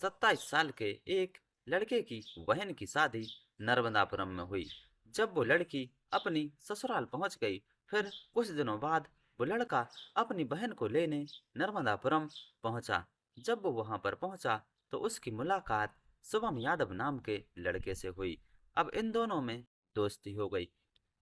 27 साल के एक लड़के की बहन की शादी नर्मदापुरम में हुई। जब वो लड़की अपनी ससुराल पहुंच गई, फिर कुछ दिनों बाद वो लड़का अपनी बहन को लेने नर्मदापुरम पहुंचा। जब वो वहां पर पहुंचा तो उसकी मुलाकात शुभम यादव नाम के लड़के से हुई। अब इन दोनों में दोस्ती हो गई।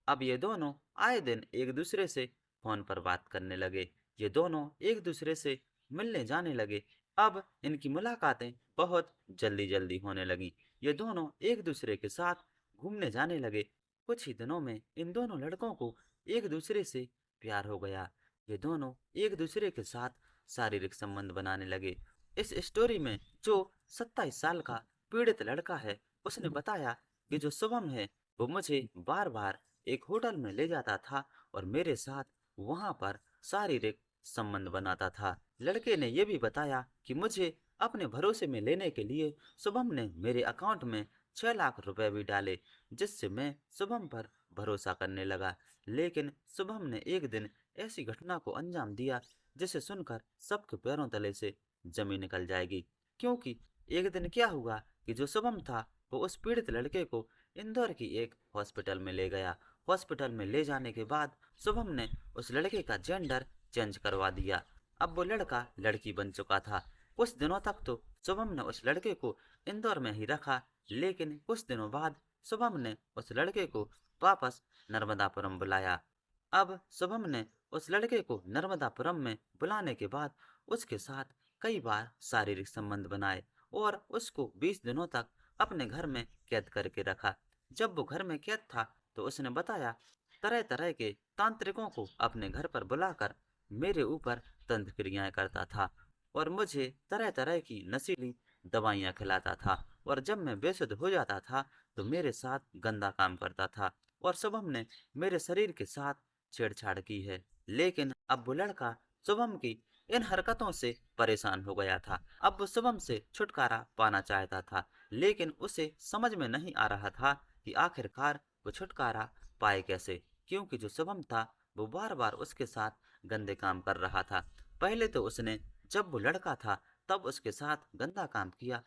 अब ये दोनों आए दिन एक दूसरे से फोन पर बात करने लगे। ये दोनों एक दूसरे से मिलने जाने लगे। अब इनकी मुलाकातें बहुत जल्दी जल्दी होने लगी। ये दोनों एक दूसरे के साथ घूमने जाने लगे। कुछ ही दिनों में इन दोनों लड़कों को एक दूसरे से प्यार हो गया। ये दोनों एक दूसरे के साथ शारीरिक संबंध बनाने लगे। इस स्टोरी में जो 27 साल का पीड़ित लड़का है, उसने बताया कि जो शुभम है वो मुझे बार बार एक होटल में ले जाता था और मेरे साथ वहां पर शारीरिक संबंध बनाता था। लड़के ने यह भी बताया कि मुझे अपने भरोसे में लेने के लिए शुभम ने मेरे अकाउंट में 6 लाख रुपए भी डाले, जिससे मैं शुभम पर भरोसा करने लगा। लेकिन शुभम ने एक दिन ऐसी घटना को अंजाम दिया जिसे सुनकर सबके पैरों तले से जमीन निकल जाएगी। क्योंकि एक दिन क्या हुआ कि जो शुभम था वो उस पीड़ित लड़के को इंदौर की एक हॉस्पिटल में ले गया। हॉस्पिटल में ले जाने के बाद शुभम ने उस लड़के का जेंडर चेंज करवा दिया। अब वो लड़का लड़की बन चुका था। कुछ दिनों तक तो शुभम ने उस लड़के को इंदौर में ही रखा, लेकिन कुछ दिनों बाद शुभम ने उस लड़के को वापस नर्मदापुरम बुलाया। अब शुभम ने उस लड़के को नर्मदापुरम में बुलाने के बाद उसके साथ कई बार शारीरिक संबंध बनाए और उसको 20 दिनों तक अपने घर में कैद करके रखा। जब वो घर में कैद था तो उसने बताया तरह तरह के तांत्रिकों को अपने घर पर बुलाकर मेरे ऊपर तंत्र क्रियाएं करता था और मुझे तरह तरह की नशीली दवाइयां खिलाता था, और जब मैं बेसुध हो जाता था तो मेरे साथ गंदा काम करता था और शुभम ने मेरे शरीर के साथ छेड़छाड़ की है। लेकिन अब वो लड़का शुभम की इन हरकतों से परेशान हो गया था। अब वो शुभम से छुटकारा पाना चाहता था, लेकिन उसे समझ में नहीं आ रहा था कि आखिरकार वो छुटकारा पाए कैसे, क्योंकि जो शुभम था वो बार बार उसके साथ गंदे काम कर रहा था। पहले तो उसने जब वो लड़का था तब उसके साथ गंदा काम किया,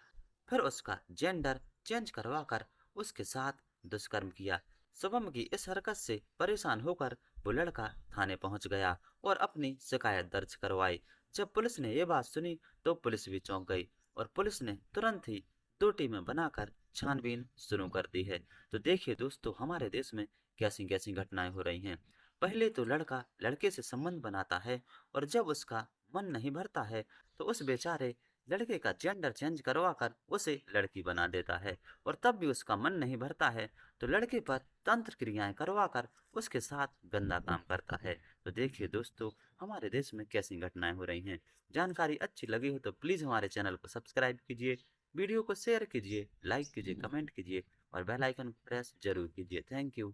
फिर उसका जेंडर चेंज करवा कर उसके साथ दुष्कर्म किया। शुभम की इस हरकत से परेशान होकर वो लड़का थाने पहुंच गया और अपनी शिकायत दर्ज करवाई। जब पुलिस ने ये बात सुनी तो पुलिस भी चौंक गई और पुलिस ने तुरंत ही 2 टीमें बनाकर छानबीन शुरू कर दी है। तो देखिए दोस्तों, हमारे देश में कैसी कैसी घटनाएं हो रही हैं। पहले तो लड़का लड़के से संबंध बनाता है और जब उसका मन नहीं भरता है तो उस बेचारे लड़के का जेंडर चेंज करवा कर उसे लड़की बना देता है, और तब भी उसका मन नहीं भरता है तो लड़के पर तंत्र क्रियाएं करवा कर उसके साथ गंदा काम करता है। तो देखिए दोस्तों, हमारे देश में कैसी घटनाएं हो रही हैं। जानकारी अच्छी लगी हो तो प्लीज़ हमारे चैनल को सब्सक्राइब कीजिए, वीडियो को शेयर कीजिए, लाइक कीजिए, कमेंट कीजिए और बेल आइकन प्रेस जरूर कीजिए। Thank you.